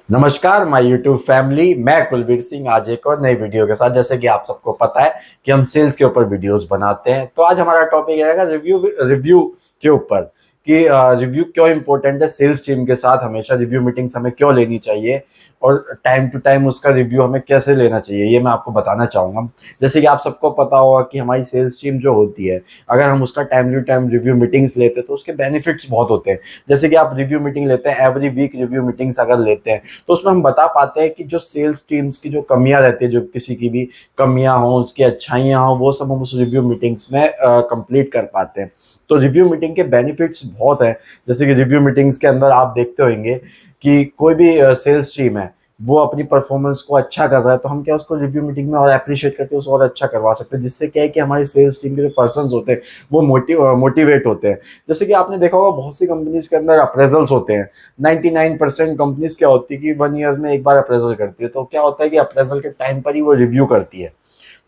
नमस्कार my YouTube family. मैं कुलबीर सिंह आज एक और नई वीडियो के साथ, जैसे कि आप सबको पता है कि हम सेल्स के ऊपर वीडियोस बनाते हैं। तो आज हमारा टॉपिक रहेगा रिव्यू रिव्यू के ऊपर कि रिव्यू क्यों इंपॉर्टेंट है। सेल्स टीम के साथ हमेशा रिव्यू मीटिंग्स हमें क्यों लेनी चाहिए और टाइम टू टाइम उसका रिव्यू हमें कैसे लेना चाहिए, ये मैं आपको बताना चाहूँगा। जैसे कि आप सबको पता होगा कि हमारी सेल्स टीम जो होती है, अगर हम उसका time to time review meetings लेते हैं तो उसके बेनिफिट्स बहुत होते हैं। जैसे कि आप रिव्यू मीटिंग लेते हैं, एवरी वीक रिव्यू मीटिंग्स अगर लेते हैं तो उसमें हम बता पाते हैं कि जो सेल्स टीम्स की जो कमियां रहती है, जो किसी की भी कमियां हो, उसकी अच्छाइयां हो, वो सब हम उस रिव्यू मीटिंग्स में कंप्लीट कर पाते हैं। तो रिव्यू मीटिंग के बेनिफिट्स बहुत हैं। जैसे कि रिव्यू मीटिंग्स के अंदर आप देखते होंगे कि कोई भी सेल्स टीम है, वो अपनी परफॉर्मेंस को अच्छा कर रहा है, तो हम क्या उसको रिव्यू मीटिंग में और अप्रिशिएट करके उसको और अच्छा करवा सकते हैं, जिससे क्या है कि हमारी सेल्स टीम के जो पर्सन होते हैं वो मोटिवेट होते हैं। जैसे कि आपने देखा होगा बहुत सी कंपनीज के अंदर अप्रेजल्स होते हैं। 99% कंपनीज क्या होती है कि 1 ईयर में एक बार अप्रेजल करती है। तो क्या होता है कि अप्रेजल के टाइम पर ही वो रिव्यू करती है।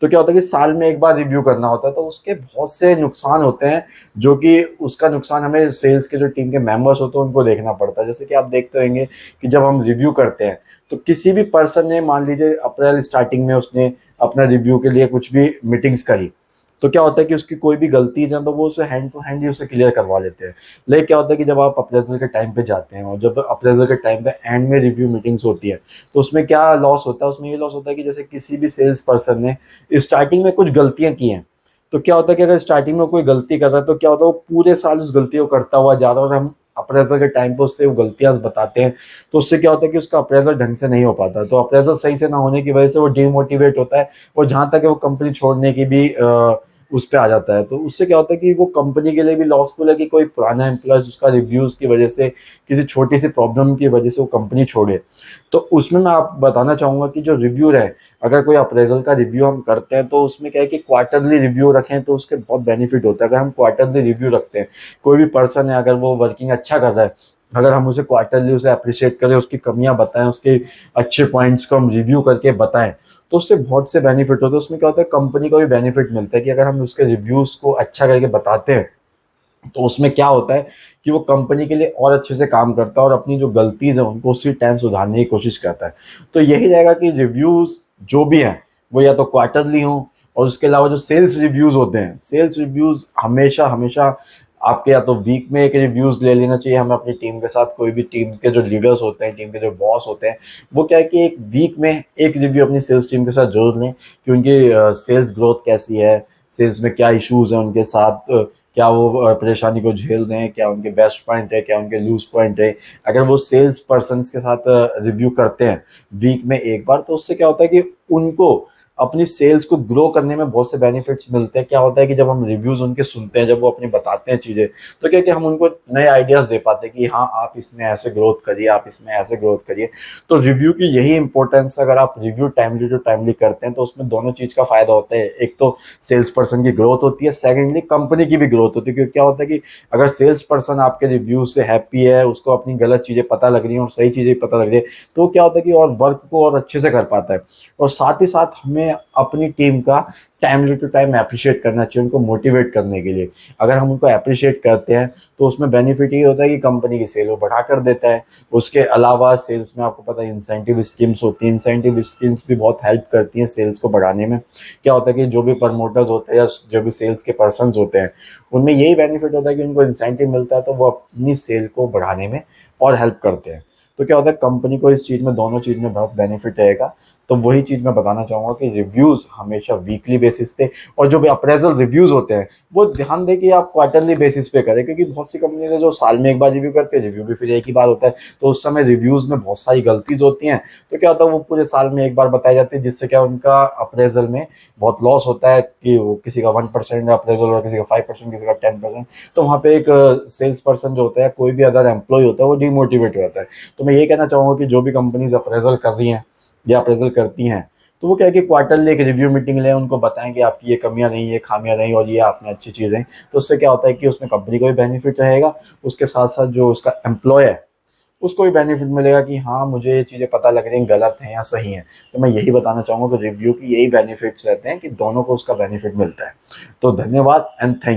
तो क्या होता है कि साल में एक बार रिव्यू करना होता है, तो उसके बहुत से नुकसान होते हैं, जो कि उसका नुकसान हमें सेल्स के जो टीम के मेंबर्स होते हैं उनको देखना पड़ता है। जैसे कि आप देखते होंगे कि जब हम रिव्यू करते हैं तो किसी भी पर्सन ने, मान लीजिए अप्रैल स्टार्टिंग में उसने अपना रिव्यू के लिए कुछ भी मीटिंग्स करी, तो क्या होता है कि उसकी कोई भी गलतीज है तो वो उसे हैंड टू हैंड ही उसे क्लियर करवा लेते हैं। लेकिन क्या होता है कि जब आप अप्रेजल के टाइम पे जाते हैं और जब अप्रेजल के टाइम पे एंड में रिव्यू मीटिंग्स होती है, तो उसमें क्या लॉस होता है। उसमें ये लॉस होता है कि जैसे किसी भी सेल्स पर्सन ने स्टार्टिंग में कुछ गलतियां की हैं, तो क्या होता है कि अगर स्टार्टिंग में कोई गलती कर रहा है तो क्या होता है वो पूरे साल उस गलती को करता हुआ जा रहा है, और हम अप्रेजल के टाइम पे उससे वो गलतियां बताते हैं, तो उससे क्या होता है कि उसका अप्रेजल ढंग से नहीं हो पाता। तो अप्रेजल सही से ना होने की वजह से वो डिमोटिवेट होता है, और जहां तक है वो कंपनी छोड़ने की भी उस पे आ जाता है। तो उससे क्या होता है कि वो कंपनी के लिए भी लॉसफुल है कि कोई पुराना एम्प्लॉय उसका रिव्यूज की वजह से, किसी छोटी सी प्रॉब्लम की वजह से वो कंपनी छोड़े। तो उसमें मैं आप बताना चाहूंगा कि जो रिव्यू है, अगर कोई अप्रेजल का रिव्यू हम करते हैं तो उसमें क्या है कि क्वार्टरली रिव्यू रखें तो उसके बहुत बेनिफिट होता है। अगर हम क्वार्टरली रिव्यू रखते हैं, कोई भी पर्सन है अगर वो वर्किंग अच्छा कर रहा है, अगर हम उसे क्वार्टरली उसे अप्रिशिएट करें, उसकी कमियां बताएं, उसके अच्छे पॉइंट्स को हम रिव्यू करके बताएं, तो उससे बहुत से बेनिफिट होते हैं। उसमें क्या होता है, कंपनी को भी बेनिफिट मिलता है कि अगर हम उसके रिव्यूज को अच्छा करके बताते हैं तो उसमें क्या होता है कि वो कंपनी के लिए और अच्छे से काम करता है और अपनी जो गलतीज है उनको उसी टाइम सुधारने की कोशिश करता है। तो यही रहेगा कि रिव्यूज जो भी हैं वो या तो क्वार्टरली हों, और उसके अलावा जो सेल्स रिव्यूज होते हैं, सेल्स रिव्यूज हमेशा हमेशा आपके या तो वीक में एक रिव्यूज ले लेना चाहिए हमें अपनी टीम के साथ। कोई भी टीम के जो लीडर्स होते हैं, टीम के जो बॉस होते हैं, वो क्या है कि एक वीक में एक रिव्यू अपनी सेल्स टीम के साथ जरूर लें कि उनकी सेल्स ग्रोथ कैसी है, सेल्स में क्या इश्यूज हैं उनके साथ, क्या वो परेशानी को झेल रहे हैं, क्या उनके बेस्ट पॉइंट है, क्या उनके लूज पॉइंट है। अगर वो सेल्स पर्सन के साथ रिव्यू करते हैं वीक में एक बार, तो उससे क्या होता है कि उनको अपनी सेल्स को ग्रो करने में बहुत से बेनिफिट्स मिलते हैं। क्या होता है कि जब हम रिव्यूज उनके सुनते हैं, जब वो अपनी बताते हैं चीजें, तो क्या कि हम उनको नए आइडियाज दे पाते हैं कि हाँ आप इसमें ऐसे ग्रोथ करिए, आप इसमें ऐसे ग्रोथ करिए। तो रिव्यू की यही इंपॉर्टेंस है। अगर आप रिव्यू टाइमली टू टाइमली करते हैं तो उसमें दोनों चीज का फायदा होता है। एक तो सेल्स पर्सन की ग्रोथ होती है, सेकेंडली कंपनी की भी ग्रोथ होती है। क्योंकि क्या होता है कि अगर सेल्स पर्सन आपके रिव्यू से हैप्पी है, उसको अपनी गलत चीजें पता लग रही है और सही चीजें पता लग रही है, तो क्या होता है कि और वर्क को और अच्छे से कर पाता है। और साथ ही साथ हमें अपनी टीम का टाइमली टू टाइम अप्रिशिएट करना चाहिए, उनको मोटिवेट करने के लिए। अगर हम उनको अप्रिशिएट करते हैं तो उसमें बेनिफिट ये होता है कि कंपनी की सेल वो बढ़ा कर देता है। उसके अलावा सेल्स में आपको पता है इंसेंटिव स्कीम्स होती हैं, इंसेंटिव स्कीम्स भी बहुत हेल्प करती हैं सेल्स को बढ़ाने में। क्या होता है कि जो भी प्रमोटर्स होते हैं या जो भी सेल्स के पर्सन होते हैं, उनमें यही बेनिफिट होता है कि उनको इंसेंटिव मिलता है, तो वो अपनी सेल को बढ़ाने में और हेल्प करते हैं। तो क्या होता है, कंपनी को इस चीज़ में, दोनों चीज़ में बहुत बेनिफिट रहेगा। तो वही चीज़ मैं बताना चाहूँगा कि रिव्यूज़ हमेशा वीकली बेसिस पे, और जो भी अप्रेजल रिव्यूज़ होते हैं वो ध्यान दें कि आप क्वार्टरली बेसिस पे करें। क्योंकि बहुत सी कंपनी है जो साल में एक बार रिव्यू करते हैं, रिव्यू भी फिर एक ही बार होता है, तो उस समय रिव्यूज़ में बहुत सारी गलतीज होती हैं। तो क्या होता है, वो पूरे साल में एक बार बताई जाती है, जिससे क्या उनका अप्रेजल में बहुत लॉस होता है कि वो किसी का 1% अप्रेजल और किसी का 5%, किसी का 10%। तो वहाँ पे एक सेल्स पर्सन जो होता है, कोई भी अदर एम्प्लॉय होता है, वो डिमोटिवेट हो जाता है। तो मैं ये कहना चाहूँगा कि जो भी कंपनीज अप्रेजल कर रही हैं या अप्रेजल करती हैं, तो वो क्या है कि क्वार्टरली एक रिव्यू मीटिंग लें, उनको बताएं कि आपकी ये कमियां नहीं, ये खामियां नहीं, और ये आपने अच्छी चीज़ें। तो उससे क्या होता है कि उसमें कंपनी को भी बेनिफिट रहेगा, उसके साथ साथ जो उसका एम्प्लॉय है उसको भी बेनिफिट मिलेगा कि हाँ मुझे ये चीज़ें पता लग रही हैं गलत हैं या सही हैं। तो मैं यही बताना चाहूँगा कि रिव्यू की यही बेनिफिट्स रहते हैं कि दोनों को उसका बेनिफिट मिलता है। तो धन्यवाद एंड थैंक